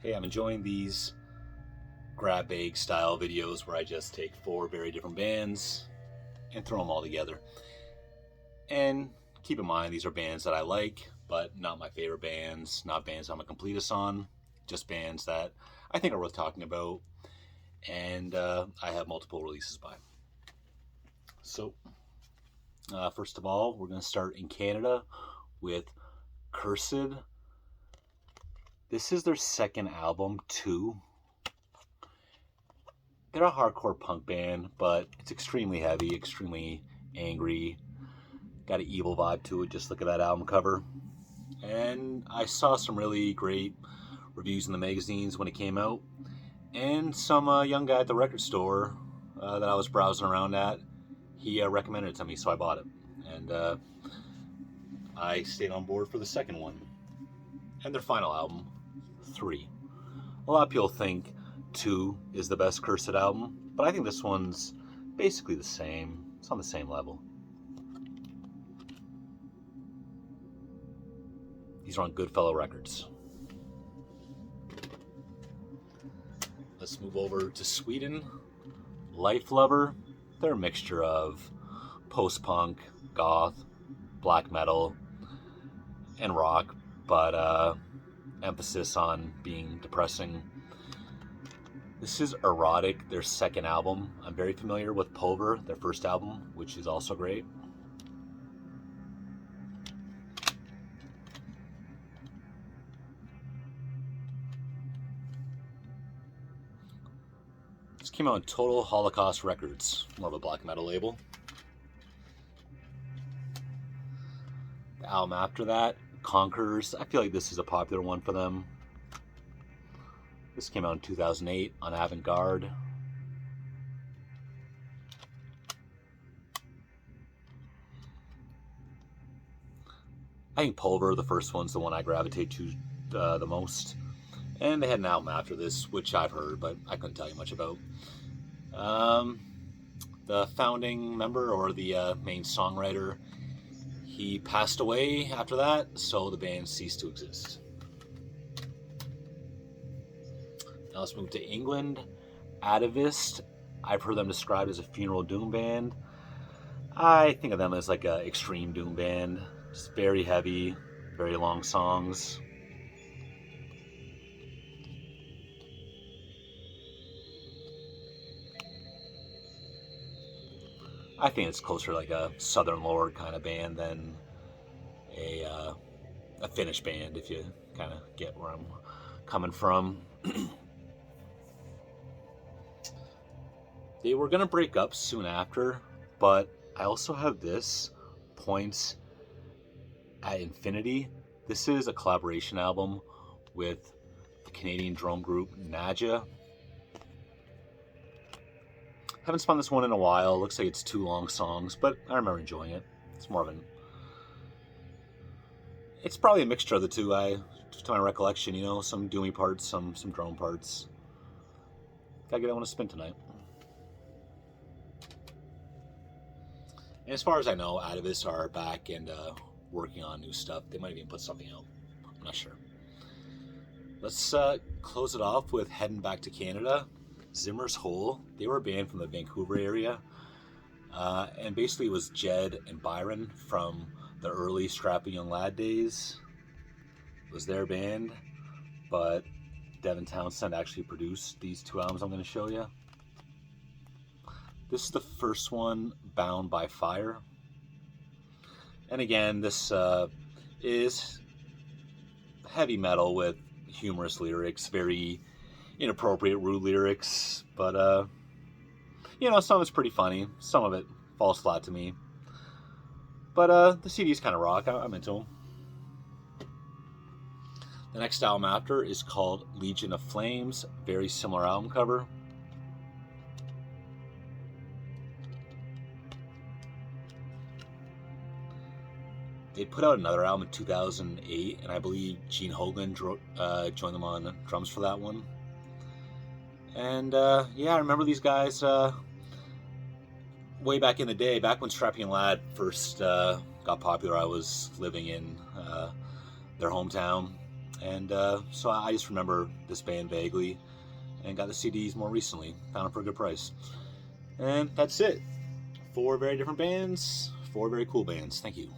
Hey, I'm enjoying these grab bag style videos where I just take 4 very different bands and throw them all together. And keep in mind, these are bands that I like, but not my favorite bands, not bands I'm a completist on, just bands that I think are worth talking about, and I have multiple releases by. So, first of all, we're going to start in Canada with Cursed. This is their second album, too. They're a hardcore punk band, but it's extremely heavy, extremely angry. Got an evil vibe to it. Just look at that album cover. And I saw some really great reviews in the magazines when it came out. And some young guy at the record store that I was browsing around at, he recommended it to me, so I bought it. And I stayed on board for the second one. And their final album, 3. A lot of people think 2 is the best Cursed album, but I think this one's basically the same. It's on the same level. These are on Goodfellow Records. Let's move over to Sweden. Lifelover. They're a mixture of post-punk, goth, black metal, and rock, but emphasis on being depressing. This is Erotic, their second album. I'm very familiar with Pulver, their first album, which is also great. This came out on Total Holocaust Records, more of a black metal label. The album after that, Conquerors. I feel like this is a popular one for them. This came out in 2008 on Avant-Garde. I think Pulver, the first one's the one I gravitate to the most. And they had an album after this, which I've heard, but I couldn't tell you much about. The founding member, or the main songwriter, he passed away after that, so the band ceased to exist. Now let's move to England. Atavist. I've heard them described as a funeral doom band. I think of them as like an extreme doom band. Just very heavy, very long songs. I think it's closer to like a Southern Lord kind of band than a Finnish band, if you kind of get where I'm coming from. They were going to break up soon after, but I also have this, Points at Infinity. This is a collaboration album with the Canadian drum group Nadja. Haven't spun this one in a while. Looks like it's 2 long songs, but I remember enjoying it. It's more of an... It's probably a mixture of the two, to my recollection, you know, some doomy parts, some drone parts. Gotta get that one to spin tonight. And as far as I know, Atavist are back and working on new stuff. They might even put something out. I'm not sure. Let's close it off with heading back to Canada. Zimmer's Hole. They were a band from the Vancouver area. And basically it was Jed and Byron from the early Strapping Young Lad days. It was their band. But Devin Townsend actually produced these 2 albums I'm going to show you. This is the first one, Bound by Fire. And again, this is heavy metal with humorous lyrics, very inappropriate, rude lyrics. But, you know, some of it's pretty funny. Some of it falls flat to me. But the CDs kind of rock. I'm into them. The next album after is called Legion of Flames. Very similar album cover. They put out another album in 2008, and I believe Gene Hoglan joined them on drums for that one. And yeah, I remember these guys way back in the day, back when Strapping Young Lad first got popular. I was living in their hometown, And so I just remember this band vaguely, and got the CDs more recently. Found them for a good price. And that's it. 4 very different bands, 4 very cool bands. Thank you.